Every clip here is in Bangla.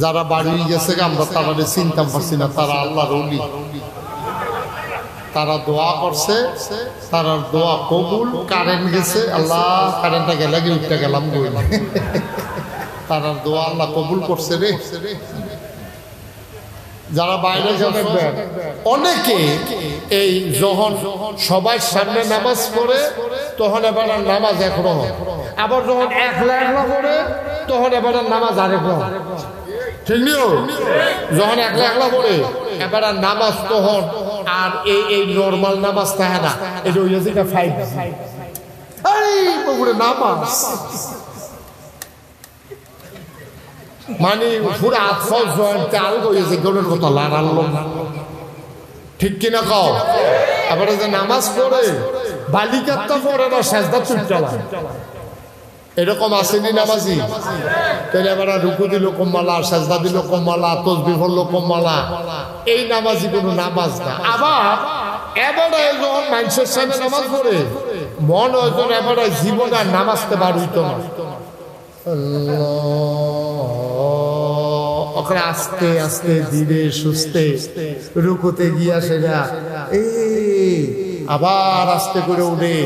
যারা বাড়ি গেছে আমরা তারা চিনতে পারছি না, তারা আল্লাহর ওলি। তারা দোয়া করছে, তার দোয়া কবুল। কারেন্ট গেছে, আল্লাহ কারেন্টটা গেলে গিয়ে উঠতে গেলাম বই। তার দোয়া আল্লাহ কবুল করছে রে। যারা বাইরে যাবেন অনেকে এই যখন সবার সামনে নামাজ পড়ে তখন এবার নামাজ একরকম, আবার যখন একলা একলা পড়ে তখন এবার নামাজ আরেক রকম। ঠিক নিও, যখন একলা একলা পড়ে এবার নামাজ তখন আর এই নর্মাল নামাজ থাকে না, এটা ওই যেটা ফাইভ নামাজ মানে পুরো আত্মা জয়েন্ট চাল হয়েছে গরুর কথা লাগালো। ঠিক কিনা কও? এবারে যে নামাজ পড়ে বালিকাত্তা পড়ে না, সেজদা চুপচালা, এরকম আসেনি নামাজি? তাহলে এবার রুকু দিল কম্মালা, সেজদা দিল কম্মালা, তসবিহ পড়ল কম্মালা, এই নামাজি কোনো নামাজ না। আবার এবারে যখন মানুষের সামনে নামাজ পড়ে মন হয়তো এবারে জীবনে আর নামাজতে বার হইতো না। ওখানে আস্তে আস্তে ধীরে সুস্থে রুকুতে গিয়া সেটা আবার আস্তে করে উঠে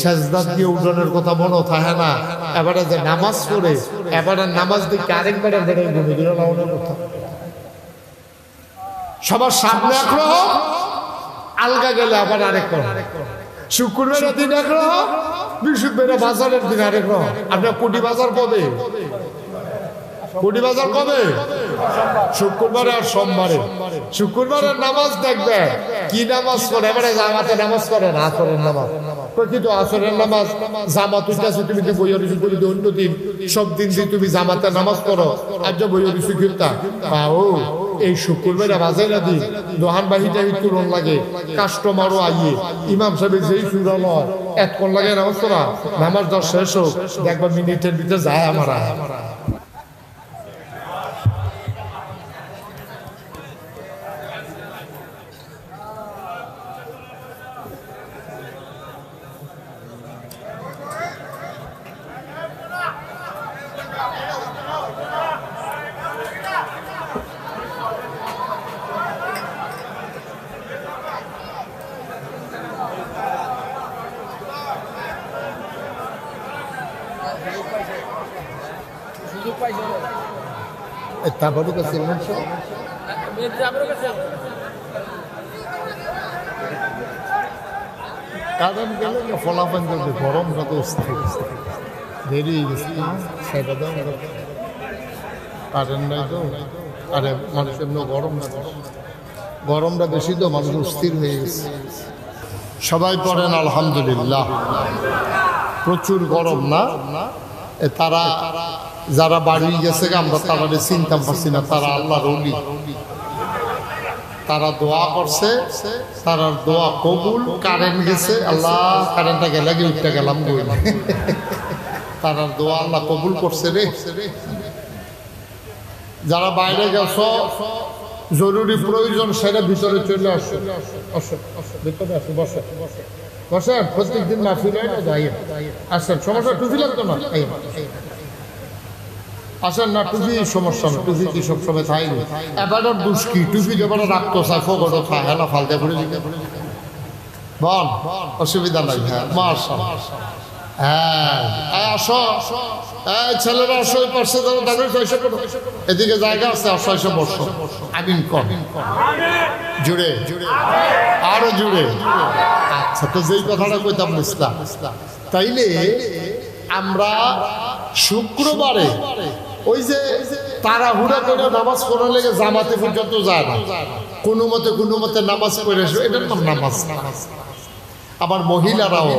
সেজদা দিয়ে উঠানোর কথা মনে থাকে না। এবারে যে নামাজ পড়ে এবারে নামাজ দিকে আরেকবার ঘুমে দিল কথা। সবার সামনে একরকম, আলগা গেলে আবার আরেক রকম। শুক্রবারের দিন একরকম, বৃহস্পতিবার বাজারের দিন আরেক রকম। আপনার কোটি বাজার কবে? কোটি বাজার কবে? শুক্রবারে আর সোমবারে। শুক্রবারের নামাজ দেখবে কি নামাজ পড়ে, এবারে জামাতে নামাজ পড়ে না, আসরের নামাজ। কিন্তু আসরের নামাজ জামাত উঠতেছে, তুমি যে বইয়ের ঋষি করি অন্য দিন সব দিন দিয়ে তুমি জামাতে নামাজ পড়ো, আর যে বইয়ের ঋষি কিনতা ও এই শুক্রবারে বাজাই না দিন দোহান বাহিটা তুলন লাগে, কাস্টমারও আইয়ে ইমাম সাহেব যেই চুরাল এতক্ষণ লাগে নামাজ পড়া, নামাজ দশ শেষ হোক দেখবা মিনিটের ভিতরে যায় আমার। তারপরে কাছে কারণ গেলে ফলাফল করবে, গরমটা তো দেরি হয়ে গেছে, সেটা দাম কারেন্ট নাই তো। আরে মানুষ এমনি গরমটা বেশি তো মানুষ অস্থির হয়ে গেছে। সবাই পড়েন আলহামদুলিল্লাহ। প্রচুর গরম না? তারা যারা বাড়ি গেছে আমরা তারা চিনতে পারছি না, তারা আল্লাহর ওলি। তারা দোয়া করছে, তার দোয়া কবুল। কারেন্ট গেছে, আল্লাহ কারেন্টটা গেলে গিয়ে উঠতে গেলাম বই। তার দোয়া আল্লাহ কবুল করছে রে। যারা বাইরে গেছ জরুরি প্রয়োজন সেটা ভিতরে চলে আসো, ভিতরে আসো, বসে বসেন। প্রত্যেক দিন মাহফিল হয় না, যাই আসেন। সমস্যা টুপি লাগতো না, আসেন না, টুপি সমস্যা না, টুপি কি সবসময় থাকবে? এবার দুষ্কি টুপি এবার রাখতো চাই ফোকট হেলা ফালতে পড়ে বল, অসুবিধা নাই। হ্যাঁ মার্শাল, হ্যাঁ আসো ছেলেরা আসো, ওই পাশে এদিকে জায়গা আছে, আসো এসে বসো। আমিন কর জুড়ে আরো জুড়ে। আচ্ছা, তো যেই কথাটা কইতাম ইসলাম, তাইলে আমরা শুক্রবারে ওই যে তাড়াহুড়া করে নামাজ পড়ার লেগে জামাতে পর্যন্ত যায় না, কোনো মতে নামাজ পড়ে এসো, এটার নাম নামাজ। আবার মহিলারাও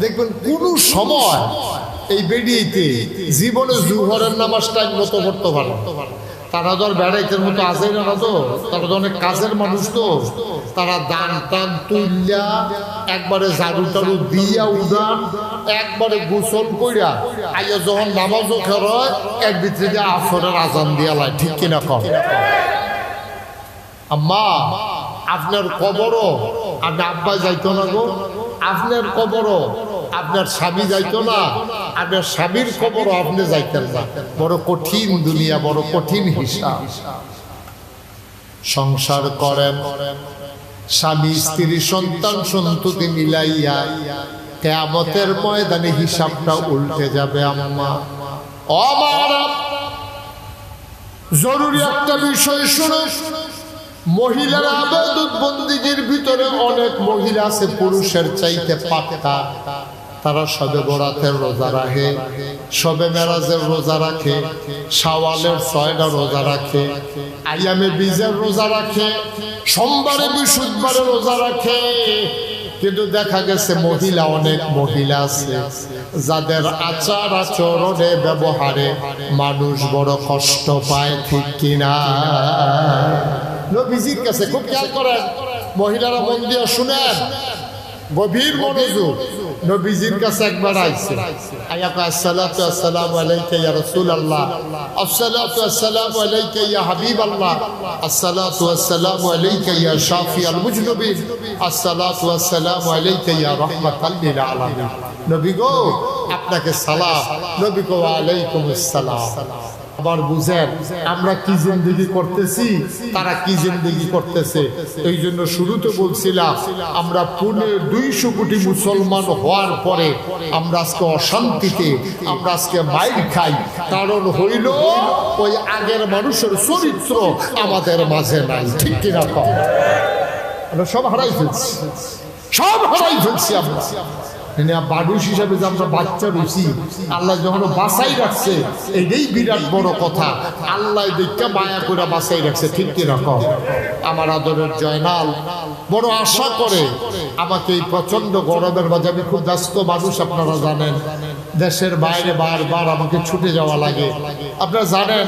দেখবেন কোনো সময় এই বেরিয়েতে জীবনে জুহরের নামাজ টাইম মতো করতে পারে। তারা তো আর বেড়াইতের মতো আসে না, তো তারা তো অনেক কাজের মানুষ, তো তারা দান টান তুইলা একবারে ঝাড়ু টাড়ু দিয়া উদান একবারে গোসল কইরা আইয়া যখন নামাজও খেরয় এর ভিতরে দিয়ে আসরের আজান দিয়া লাই। ঠিক কিনা কম? আম্মা আপনার কবরও আপনার আব্বা যাইতো না গো, আপনার কবরও আপনার স্বামী যাইতো না, আপনার স্বামীর খবর আপনি যাইতেন না। বড় কঠিন দুনিয়া, বড় কঠিন হিসাব। সংসার করেন, স্বামী স্ত্রী সন্তান সন্ততি মিলাইয়া কিয়ামতের ময়দানে হিসাবটা উল্টে যাবে। আম্মা ও মারা, জরুরি একটা বিষয় শুনো। মহিলারা ইবাদত বন্দেগীর ভিতরে অনেক মহিলা আছে পুরুষের চাইতে পাক্কা। তারা শবে বরাতের রোজা রাখে, শবে মেরাজের রোজা রাখে, শাওয়ালের 6টা রোজা রাখে, আইয়ামে বীজের রোজা রাখে, সোমবারে বৃহস্পতিবারে রোজা রাখে। কিন্তু দেখা গেছে মহিলা, অনেক মহিলা আছে যাদের আচার আচরণে ব্যবহারে মানুষ বড় কষ্ট পায়, ঠিক কিনা? নবীজির কাছে খুব খেয়াল করেন, মহিলারা মন দিয়ে শুনেন, গভীর মনোযোগ। নবীজির কাছে একবার আইছে, আয়া কয় আসসালাতু আসসালামু আলাইকা ইয়া রাসূলুল্লাহ, আসসালাতু আসসালামু আলাইকা ইয়া হাবিবাল্লাহ, আসসালাতু আসসালামু আলাইকা ইয়া শাফিউল মুজনিবিন, আসসালাতু আসসালামু আলাইকা ইয়া রাহমাতাল লিল আলামিন। নবী গো, আপনাকে সালাম। নবী গো, ওয়া আলাইকুমুস সালাম। আবার বুঝেন আমরা কি জিন্দেগি করতেছি, তারা কি জিন্দেগি করতেছে। এই জন্য শুরুতে বলছিলাম, আমরা 200 কোটি মুসলমান হওয়ার পরে আমরা আজকে অশান্তিতে, আমরা আজকে মাইর খাই। কারণ হইল ওই আগের মানুষের চরিত্র আমাদের মাঝে নাই, ঠিক কিনা? আমরা সব হারাই ফেলছি, সব হারাই ফেলছি। আমরা মানুষ হিসাবে যে আমরা বাচ্চা রুচি, আল্লাহ যখন বাঁচাই রাখছে, এটাই বিরাট বড় কথা। আল্লাহ দেখে মায়া করে বাঁচাই রাখছে, ঠিক কিরকম? আমার আদরের জয়নাল বড় আশা করে আমাকে এই প্রচন্ড গরমের মাঝে, আমি খুব ব্যস্ত মানুষ, আপনারা জানেন, দেশের বাইরে বারবার আমাকে ছুটে যাওয়া লাগে। আপনারা জানেন,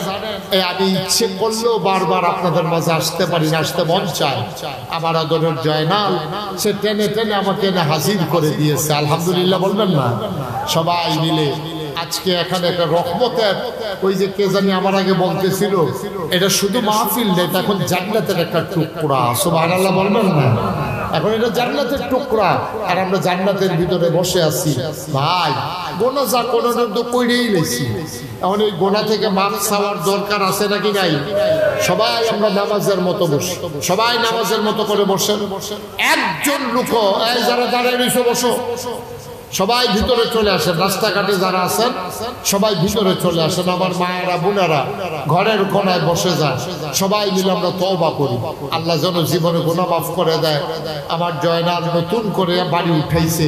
আমি ইচ্ছে করলেও বারবার আপনাদের মাঝে আসতে পারি না, আসতে মন চায়। আমার আদরের জয়নাল সে টেনে টেনে আমাকে এনে হাজির করে দিয়েছে, আলহামদুলিল্লাহ বলবেন না? সবাই মিলে আজকে এখানে একটা রহমতের, ওই যে কে জানি আমার আগে বলতেছিল, এটা শুধু মাহফিল নেই, এটা এখন জান্নাতের একটা টুকরা। সুবহানাল্লাহ বলবেন না? এখন এটা জান্নাতের টুকরা, আর আমরা জান্নাতের ভিতরে বসে আছি। ভাই গোনা যা কোনো তো কইরেই লেছি, এখন এই গোনা থেকে মাফ চাওয়ার দরকার আছে নাকি নাই? সবাই আমরা নামাজের মতো বসি, সবাই নামাজের মতো করে বসেন। একজন লোক, যারা দাঁড়িয়ে রয়েছে বসো, সবাই ভিতরে চলে আসেন। রাস্তাঘাটে যারা আছেন সবাই ভিতরে চলে আসেন। আমার মায়েরা বোনেরা ঘরের কোনায় বসে যান, সবাই মিলে আমরা তওবা করি। আল্লাহ যেন জীবনে গুনাহ মাফ করে দেয়। আমার জয়নাল নতুন করে বাড়ি উঠাইছে,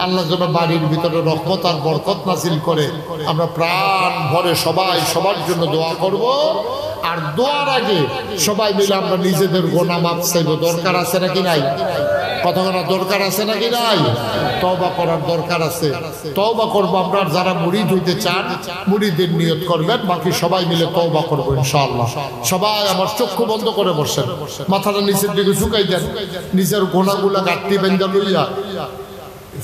আল্লাহ যেন বাড়ির ভিতরে রহমত আর বরকত নাজিল করে। আমরা প্রাণ ভরে সবাই সবার জন্য দোয়া করব। আর দোয়ার আগে সবাই মিলে আমরা নিজেদের গুনাহ মাফ চাইব। দরকার আছে নাকি নাই? কথা বলার দরকার আছে নাকি নাই? তওবা করার দরকার আছে, তওবা করবো আমরা। যারা মুরিদ হইতে চান মুরিদের নিয়ত করবেন, বাকি সবাই মিলে তওবা করবো ইনশাআল্লাহ। সবাই আমার চক্ষু বন্ধ করে বসেন, মাথাটা নিচের দিকে ঝুঁকাই দেন, নিজের গোনাগুলা গাঁটটি বেঁধে লইয়া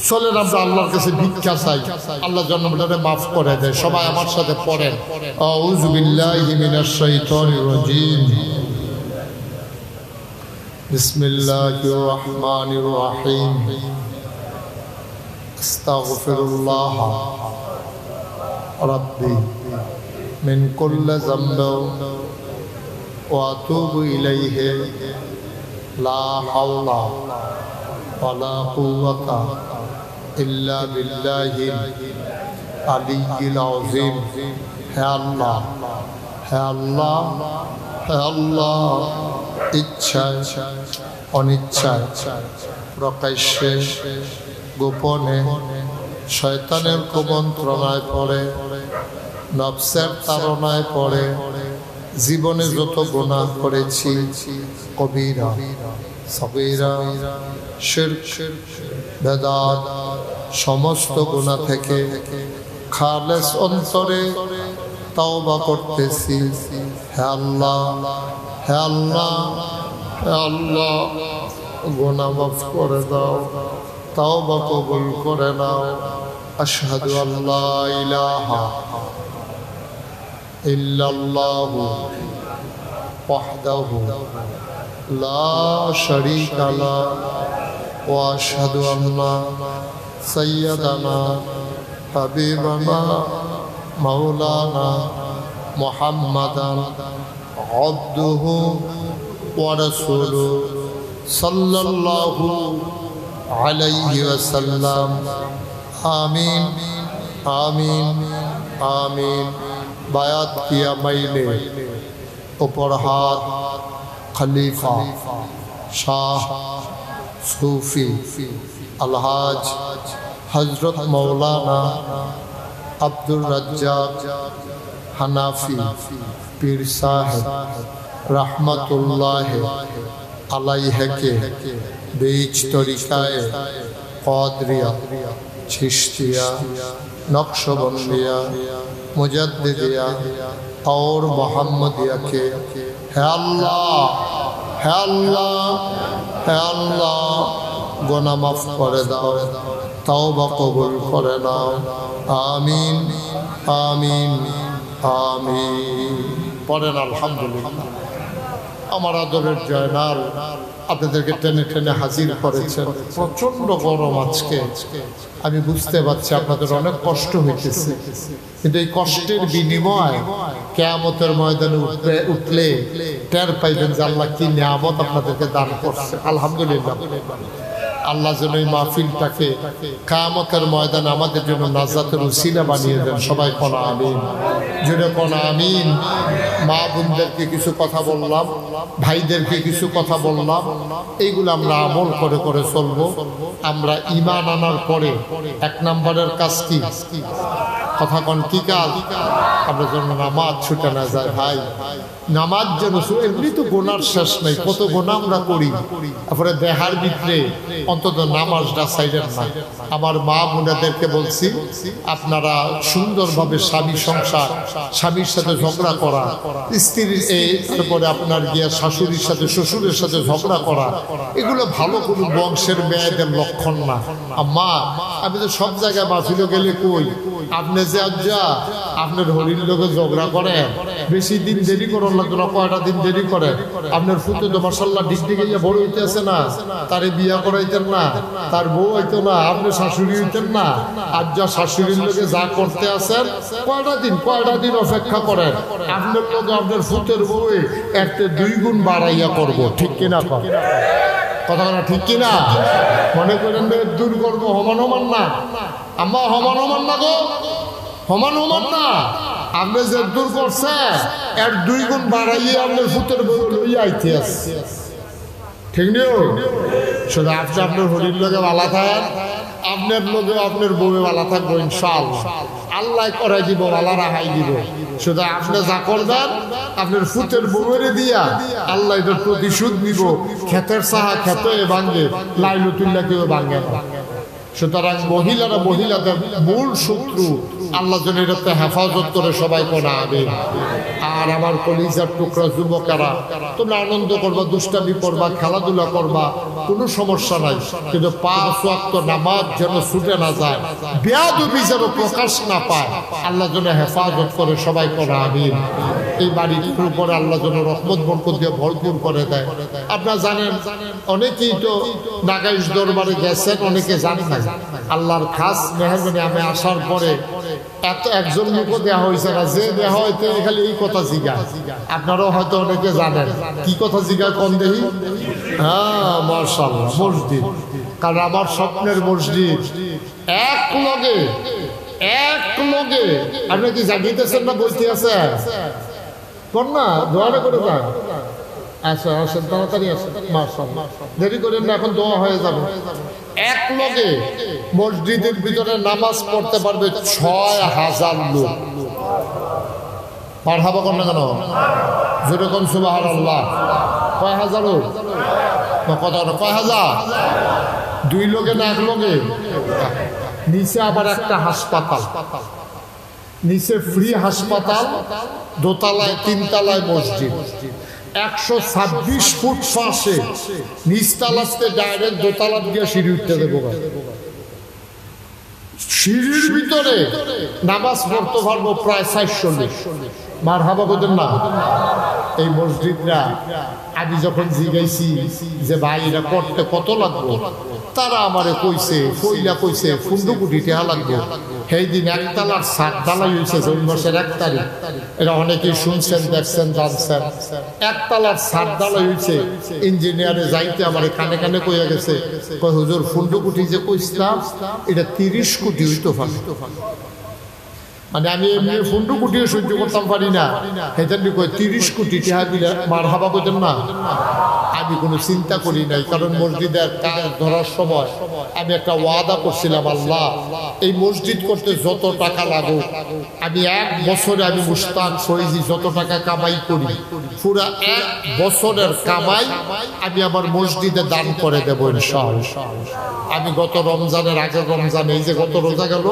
চলেন আমরা আল্লাহর কাছে ভিক্ষা চাই, আল্লাহ জন্মটারে মাফ করে দেয়। সবাই আমার সাথে পড়েন, আউযু বিল্লাহি মিনাশ শাইতানির রাজীম, বিসমিল্লাহির রহমানির রহিম, আস্তাগফিরুল্লাহ রাব্বি মিন কুল্লি যামবিন ওয়া আতুবু ইলাইহি, লা হাওলা ওয়ালা কুওয়াতা ইল্লা বিল্লাহিল আলিয়্যিল আযীম। হে আল্লাহ, হে আল্লাহ, হে আল্লাহ, ইচ্ছায় অনিচ্ছায় প্রকাশ্যে গোপনে শয়তানের কুমন্ত্রণায় পড়ে, নফসের তাড়নায় পড়ে জীবনে যত গুনাহ করেছি, কবিরা সগীরা শিরক বেদাত সমস্ত গুনাহ থেকে খালেস অন্তরে তওবা করতেছি। হে আল্লাহ, হে আল্লাহ, হে আল্লাহ, গুনাহ মাফ করে দাও, তওবা কবুল করে নাও। আশহাদু আল্লা ইলাহা ইল্লাল্লাহু ওয়াহদাহু লা শারীকা লাহু ওয়া আশহাদু আন্না সাইয়্যিদানা হাবিবানা মাওলানা মুহাম্মাদান আবদুহু ওয়া রাসূলুহু সাল্লাল্লাহু আলাইহি ওয়াসাল্লাম। আমিন আমিন আমিন। বায়াত কিয়া মাইলে ऊपर हाथ खलीफा शाह सूफी अलहाज हजरत मौलाना अब्दुल रज्जाक हनाफी पीर साहब रहमतुल्लाह अलैहि के बीच तरीकाए क़ादरिया चिश्तिया नक्शबंदिया मुजद्दिदिया और मोहम्मदिया के है अल्लाह है अल्लाह है अल्लाह गुनाह माफ करे दाओ तौबा कबूल करे नाओ आमीन आमीन आमीन। पढ़ेन अल्हम्दुलिल्लाह। আমার আদরের জয়নাল আপনাদেরকে টেনে টেনে হাজির করেছেন। প্রচন্ড গরম আজকে, আমি বুঝতে পারছি আপনাদের অনেক কষ্ট হইতেছে, কিন্তু এই কষ্টের বিনিময় কিয়ামতের ময়দানে উঠলে টের পাইবেন যে আল্লাহ কি নিয়ামত আপনাদেরকে দান করছে। আলহামদুলিল্লাহ। আল্লাহ যেন এই মাহফিলটাকে কিয়ামতের ময়দানে আমাদের জন্য নাজাতের উসিলা বানিয়ে দেন। সবাই কোন আমিন, জোরে কোন আমিন। মা বোনদেরকে কিছু কথা বললাম, ভাইদেরকে কিছু কথা বললাম, এইগুলো আমরা আমল করে করে চলবো। আমরা ঈমান আনার পরে এক নম্বরের কাজ কি? কথা কোন কি কাজ? আমরা যেন নামাজ ছুটে না যায়। ভাই নামাজ যেন, এমনি তো গোনার শেষ নাই, কত গোনা আমরা করি, তারপরে দেহার ভিতরে অন্তত নামাজটা সাইডের না। আমার মা বোনেদেরকে বলছি, আপনারা সুন্দরভাবে স্বামী সংসার, স্বামীর সাথে ঝগড়া করা, স্ত্রীর তারপরে আপনার গিয়া শাশুড়ির সাথে শ্বশুরের সাথে ঝগড়া করা, এগুলো ভালো কোনো বংশের মেয়েদের লক্ষণ না। আম্মা আমি তো সব জায়গায় মাহফিলে গেলে কই, আপনি যে আজ্জা আপনার হরির লোকে ঝগড়া করেন, বেশি দিন দেরি করেন না, তোরা কয়টা দিন দেরি করেন। আপনার ফুটে তো মাশাআল্লাহ ডিগডিগে বড় হইতেছে না, তারে বিয়া করাইতেন না, তার বউ হইতো না, আপনি শাশুড়ি হইতেন না। আজ্জা শাশুড়ির লোকে যা করতে আছেন, কয়টা দিন অপেক্ষা করেন, আপনার লোকে আপনার ফুটের বউয়ে এর 2 গুণ বাড়াইয়া করবো। ঠিক কিনা কথা বলা ঠিক কিনা? মনে করেন দূর করবো, হমান হমান না আম্মা, হমান হমান না গো, হমান হমান না। আপনি যে দূর করছে এর 2 গুণ বাড়াইয়ে আপনার ফুটের বউ লইয়া আইতে আসছে। ঠিক নেই? শুধু আপনি আপনার হরির লোকে ভালো থাকেন, আপনার লোকে আপনার বউয়ে ভালো থাকবো ইনশাআল্লাহ। আল্লাহ করাই দিব, আল্লাহ রাহাই দিব। শুধু আপনি যা করবেন আপনার ফুটের বউরে দিয়া আল্লাহ এটার প্রতিশোধ নিব। ক্ষেতের সাহা খেতে ভাঙ্গে, লাইলতুল্লাহ কেউ ভাঙ্গে না। সুতরাং মহিলারা মহিলাদের মূল শত্রু, আল্লাহ যেন এটাতে হেফাজত করে। সবাই কোনা আমিন। আর আমার কলিজার টুকরা যুবকেরা, তোমরা আনন্দ করবা, দুষ্টামি করবা, খেলাধুলা করবা, কোনো সমস্যা নাই, কিন্তু 5 ওয়াক্ত নামাজ যেন ছুটে না যায়, বেয়াদবি যেন প্রকাশ না পায়, আল্লাহ যেন হেফাজত করে। সবাই কোনা আমিন। এই বাড়িটির উপরে আল্লাহ যেন রহমত বরকত দিয়ে ভরপুর করে দেয়। আপনারা জানেন, অনেকেই তো নাগাইশ দরবারে গেছেন, অনেকে জানেন না। আল্লাহর খাস মেহরবানি, আমি আসার পরে এত একজন লোক দেওয়া হয়েছে না, যে দেওয়া হয়তো খালি এই কথা জিগায়। আপনারাও হয়তো অনেকে জানেন কি কথা জিগায়, কম দেখি। হ্যাঁ মাশাআল্লাহ, মসজিদ। কারণ আমার স্বপ্নের মসজিদ এক লগে আপনি কি জাগিতেছেন না বলতে আছে কর না, দোয়াটা করে যান। আচ্ছা আসেন, তাড়াতাড়ি আসেন, মাশাআল্লাহ, দেরি করেন না, এখন দোয়া হয়ে যাবে। এক লগে মসজিদের ভিতরে নামাজ পড়তে পারবে 6000 লোক। মারহাবা কর না কেন? যেরকম সুবহানাল্লাহ। কয় হাজার লোক? কথা কয় হাজার? 2 লোকে না 1 লোকে? নিচে আবার একটা হাসপাতাল, নিচে ফ্রি হাসপাতাল, দোতলায় 3 তলায় মসজিদ। 126 ফুট ফাঁসে নিচতলাতে ডাইরেক্ট দোতলা দিয়ে সিঁড়ি উঠতে দেবো। সিঁড়ির ভিতরে নামাজ পড়তে পারবো প্রায় 400 লোক। মারহাবা বলেন না? এই মসজিদরা আমি যখন জিজ্ঞাসি যে ভাই এটা করতে কত লাগবে, তারা আমারে কইছে 15 কোটি টাকা লাগবে। সেই দিন একতলার ছাদ ঢালাই হয়েছে জুন মাসের 1 তারিখ। এটা অনেকেই শুনছেন, দেখছেন, জানছেন। একতলার ছাদ ঢালাই হয়েছে। ইঞ্জিনিয়ারে যাইতে আমার কানে কানে কইয়া গেছে, কই হুজুর ফুন্ডুকুটি যে কইছিলাম এটা 30 কোটি হইতো পারে। মানে আমি এমনি ফুন্ডু কুটিও সহ্য করতাম পারি না, হেতানি কই 30 কোটি টাকা দিলে মারহাবা কইতেন না। আমি কোনো চিন্তা করি নাই, কারণ মসজিদের কাজ ধরার সময় আমি একটা ওয়াদা করছিলাম, আল্লাহ এই মসজিদ করতে যত টাকা লাগুক আমি 1 বছরে আমি মুস্তাক ফৈজি যত টাকা কামাই করি পুরা 1 বছরের কামাই আমি আমার মসজিদে দান করে দেবো ইনশাআল্লাহ। আমি গত রমজানের আগের রমজানে, এই যে গত রোজা গেল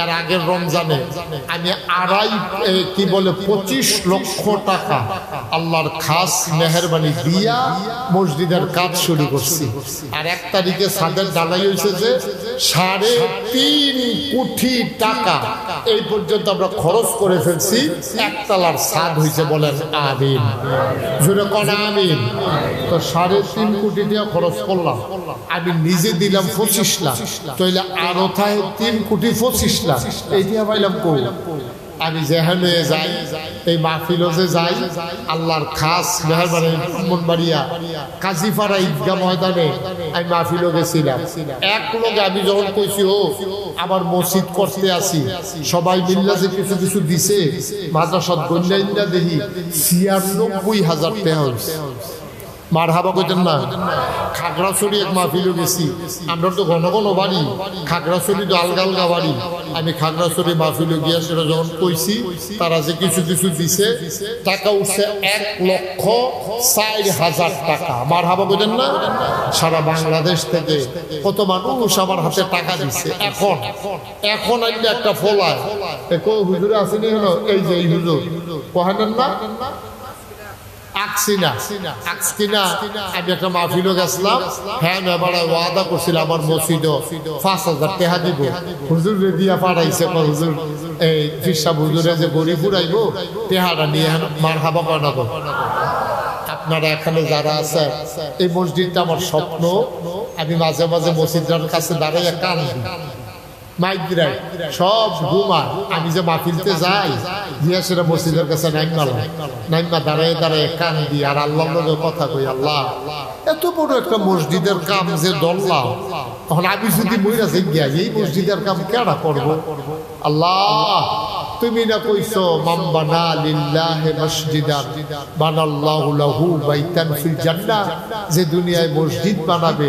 এর আগের রমজানে আমি 25 লক্ষ টাকা আল্লাহর খাস মেহেরবানি দিয়া মসজিদের কাজ শুরু করছি। আর 1 তারিখে ছাদের ঢালাই হয়েছে যে 3.5 কোটি টাকা এই পর্যন্ত আমরা খরচ করে ফেলছি। একতলার ছাদ হয়েছে, বলেন আমিন, জোরে কোন আমিন। তো 3.5 কোটি টাকা খরচ করলাম, আমি নিজে দিলাম 25 লাখ, তাইলে আরো থাকে 3 কোটি 25 লাখ। এইটা পাইলাম কই? আমি যেখানে যাই, এই মাহফিলে যে যাই, আল্লাহর খাস মেহেরবানি ব্রাহ্মণবাড়িয়া কাজীপাড়া ঈদগাহ ময়দানে আমি মাহফিলে গেছিলাম। এক লোক আমি যখন কইছি ও আমার মসজিদ করতে আসি, সবাই মিল্লা যে কিছু কিছু দিছে, মাদ্রাসাত গন্যাইন্দা দেখি 96,000 টাকা হয়েছে। মারহাবা কইতেন না। খাগড়াছড়ি এক মাহফিলে গেছি, আমরা তো ঘন ঘন বাড়ি, খাগড়াছড়ি তো আলগা আলগা বাড়ি। আমি খাগড়াছড়ি মাহফিলে গিয়া সেটা যখন কইছি, তারা যে কিছু কিছু দিছে, টাকা উঠছে 1,04,000 টাকা। মারহাবা কইতেন না। সারা বাংলাদেশ থেকে কত মানুষ আমার হাতে টাকা দিচ্ছে। এখন আইলে একটা ফলায় হুজুরে আসেনি হলো, এই যে এই হুজুর কহেন না আমি একটা মাহফিলে গেছিলাম। হ্যাঁ, এবার ওয়াদা করছিল আমার মসজিদে 5,000 টাকা দিব। হুজুর দিয়া পাঠাইছে, হুজুর এই ফিরসাব হুজুরে যে গরিব ফুরাইবো টাকাটা নিয়ে মারহাবা বানাবো। আপনারা এখানে যারা আছে, এই মসজিদটা আমার স্বপ্ন। আমি মাঝে মাঝে মসজিদের কাছে দাঁড়াইয়া কাঁদি, মাইগ্রাই সব ঘুমায়। আমি যে মাহফিলতে যাই গিয়া সেটা মসজিদের কাছে নাইমা দাঁড়ায় দাঁড়ায় কান্দি আর আল্লাহর লগে কথা কই, আল্লাহ এত বড় একটা মসজিদের কাম যে দল্লাম, তখন আমি যদি মইরা যাই গিয়া এই মসজিদের কাম কেডা করবো? আল্লাহ তুমি না কইছো মান বানা লিল্লাহি মসজিদান বানাল্লাহু লাহু বাইতান ফিল জান্নাহ, যে দুনিয়ায় মসজিদ বানাবে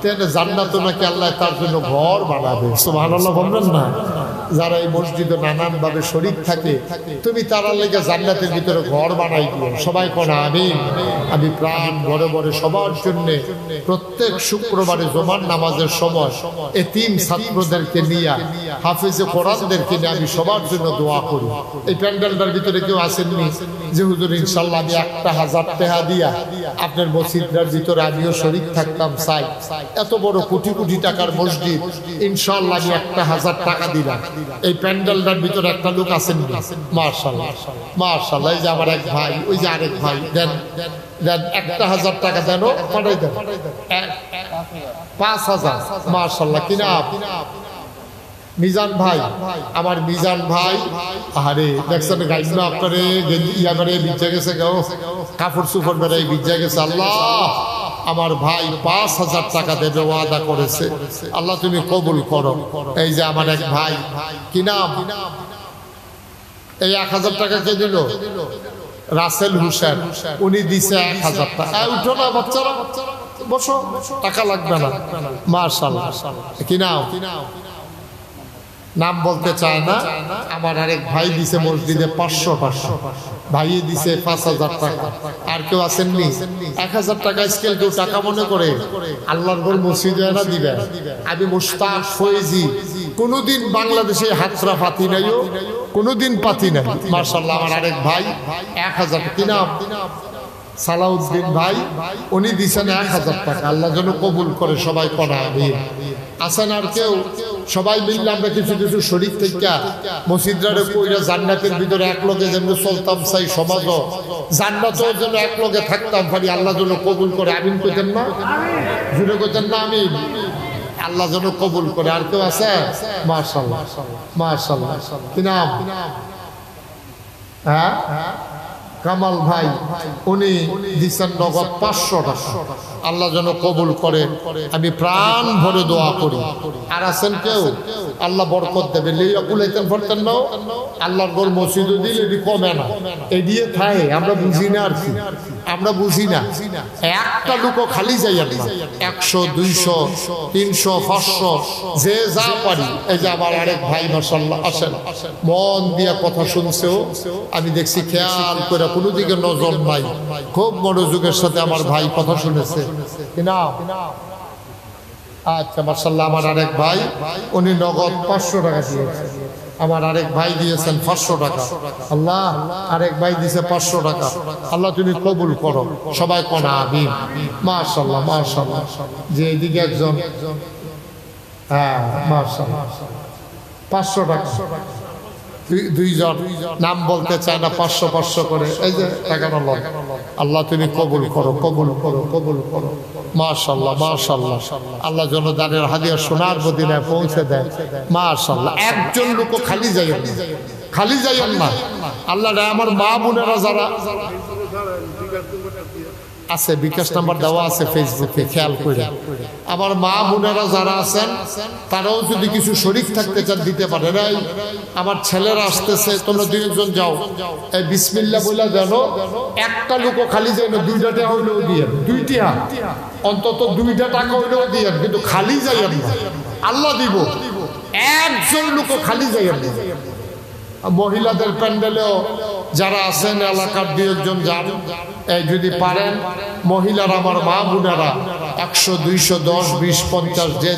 তাহলে জান্নাতে নাকি আল্লাহ তার জন্য ঘর বানাবে। সুবহানাল্লাহ বলবেন না? যারা এই মসজিদে নানান ভাবে শরীক থাকে, তুমি তারা লেগে জান্নাতের ভিতরে ঘর বানাই দিও। সবাই কোন আমিন। আমি প্রাণ ভরে ভরে সবার জন্য প্রত্যেক শুক্রবারে জুমার নামাজের সময় এতিম ছাত্রদেরকে নিয়ে, হাফেজে কোরআনদেরকে নিয়ে আমি সবার জন্য দোয়া করি। এই প্যান্ডেলটার ভিতরে কেউ আসেননি যে হুজুর ইনশাল্লাহ আমি 1,000 টাকা দিয়া আপনার মসজিদের ভিতরে আমিও শরীক থাকতাম চাই? এত বড় কোটি কোটি টাকার মসজিদ, ইনশাল্লাহ আমি 1,000 টাকা দিলাম। এই প্যান্ডেলটার ভিতরে একটা লোক আসেননি? মাশাআল্লাহ মাশাআল্লাহ। এই যে আমার এক ভাই, ওই যে আরেক ভাই, দেন দেন 1,000 টাকা দেন, পাঠাই দেন 5,000। মাশাআল্লাহ। কি নাম? মিজান ভাই, আমার মিজান ভাই। আরে দেখছেন গাইনা আপনারে ইয়া করে বিজ্জা গেছে, কাপড় সুপড় বেড়াই বিজ্জা গেছে। আল্লাহ আমার ভাই 5,000 টাকা দেবে ওয়াদা করেছে, আল্লাহ তুমি কবুল করো। এই যে আমার এক ভাই, কি নাম? এই 1,000 টাকা কে দিল? রাসেল হোসেন, উনি দিছে 1,000 টাকা। উঠো না বাচ্চারা, বসো, টাকা লাগবে না। মাশাআল্লাহ। কি নাম? নাম বলতে চায় না। আমার আরেক ভাই দিছে মসজিদে 500 ভাই দিছে 5,000 টাকা। আর কেউ আসেননি? 1,000 টাকা স্কেল কেউ টাকা মনে করে আল্লাহর ঘর মসজিদে না দিবে। আমি মুশতাক ফৈজি কোনোদিন বাংলাদেশে হাতরা পাতি নাইও, কোনোদিন পাতি নাই। মাশাআল্লাহ। আমার আরেক ভাই 1,000। কি নাম? সালাউদ্দিন ভাই, উনি দিছেন 1,000 টাকা। আল্লাহ যেন কবুল করে। সবাই পড়া আমিন। আসেন আর কেউ? সবাই মিললে আমরা কিছু কিছু শরীর থেকে মসজিদরে কইরা জান্নাতের ভিতরে এক লগে যেন চলতাম চাই, সমাজও জান্নাতেও যেন এক লগে থাকতাম পারি। আল্লাহ যেন কবুল করে। আমিন কইতেন না? জুড়ে কইতেন না আমিন? আল্লাহ যেন কবুল করে। আর কেউ আছে? মাশাআল্লাহ মাশাআল্লাহ। কি নাম? হ্যাঁ, কামাল ভাই, উনি দিচ্ছেন নগদ 500 টাকা। আল্লাহ যেন কবুল করে, আমি প্রাণ ভরে দোয়া করি। আর আছেন কেউ? আল্লাহ বরকত দেবে। লিয়া কুলাইতেন পড়তেন না, আল্লাহর ঘর মসজিদও দিলে এটি কমে না, এই দিয়ে খায়। আমরা বুঝি না আর কি, আমরা বুঝি না। একটা লোকও খালি যাই না, 100 200 300 500 যে যা পারি। এই যে আমার আরেক ভাই মাশাআল্লাহ আসেন, মন দিয়া কথা শুনছেও, আমি দেখছি খেয়াল করে, কোনো দিকে নজর নাই, খুব মনোযোগের সাথে আমার ভাই কথা শুনেছে। কি নাম? আচ্ছা মাশাআল্লাহ। আমার আরেক ভাই, উনি নগদ 500 টাকা দিয়েছেন। আমার আরেক ভাই দিয়েছেন 500 টাকা। আল্লাহ, আরেক ভাই দিয়েছে 500 টাকা। আল্লাহ তুমি কবুল করো। সবাই কোনা আমিন। মাশাআল্লাহ মাশাআল্লাহ। যে এদিকে একজন, হ্যাঁ মাশাআল্লাহ, 500 টাকা। দুইজন নাম বলতে চায় না, 500 500 করে। এই যে টাকা নল। আল্লাহ তুমি কবুল করো, কবুল করো, কবুল করো। মাশাআল্লাহ মাশাআল্লাহ। আল্লাহ যেন দানের হাদিয়া সোনার মদিনায় পৌঁছে দেয়। মাশাআল্লাহ। একজন লোক খালি যাইয়েন না, খালি যাইয়েন না। আল্লাহ আমার মা বোনেরা যারা আছে, বিকাশ নাম্বার দেওয়া আছে ফেসবুকে, খেয়াল করে। আমার মা বোনেরা যারা আছেন, তারাও যদি কিছু শরীক থাকতে চান দিতে পারেন। এই আমার ছেলেরা আসতেছে, তোমরা 2 যাও, এই বিসমিল্লাহ বলে জানো, একটা লোকও খালি যায় না। 2টা টাকা হইলেও দিয়ে, 2টা অন্তত 2টা টাকা হইলেও দিয়ে, কিন্তু খালি যাইয়েন না, আল্লাহ দিব। একজন লোকও খালি যাইয়েন না। মহিলাদের প্যান্ডেলেও যারা আছেন এলাকার 2 যান, এই যদি পারেন মহিলারা, আমার মা বোনেরা 100 200 10 20 50 যে